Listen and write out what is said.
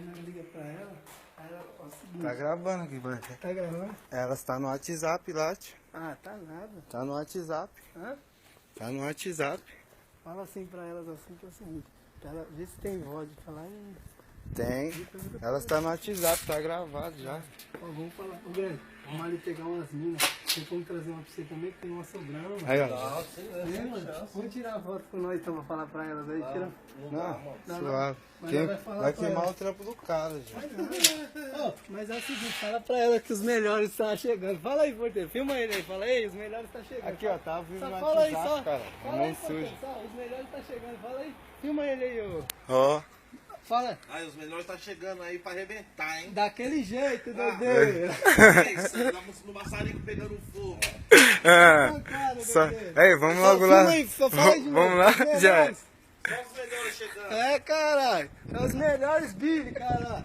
nós liga pra ela. Aí ela fala o seguinte. Tá gravando aqui, mano. Tá gravando? Ela está no WhatsApp lá, tio. Ah, tá nada. Tá no WhatsApp. Hã? Tá no WhatsApp. Fala assim pra elas assim que é o seguinte. Pra ela ver se tem voz de falar e... Tem. Ela está no WhatsApp, tá gravado já. Ó, vamos falar. Ô, Grande, vamos ali pegar umas minas. Tem como trazer uma pra você também, que tem uma sobrando, mano. Aí, ó. Mano, vamos tirar a foto com nós então pra falar pra elas aí. Tira. Não, suave. Mas Quem- ela vai falar vai pra queimar ela. o trampo do cara, gente. Ó, mas é o seguinte, fala pra ela que os melhores estão chegando. Fala aí, porteiro. Filma ele aí. Fala aí, os melhores estão chegando. Aqui, ó, tá vindo Só no fala aí, WhatsApp, só. cara. Fala Mão aí, porteiro, suja. só. Os melhores estão chegando. Fala aí. Filma ele aí, ô. Ó. Fala. Aí, os melhores tá chegando aí pra arrebentar, hein? Daquele jeito, doideira. Estamos no maçarico pegando fogo. Só... Ei, vamos logo Filma lá. aí, só fala aí de novo. Vamos lá, Os já. melhores. Só os melhores chegando. É, caralho. É os melhores Billy, caralho.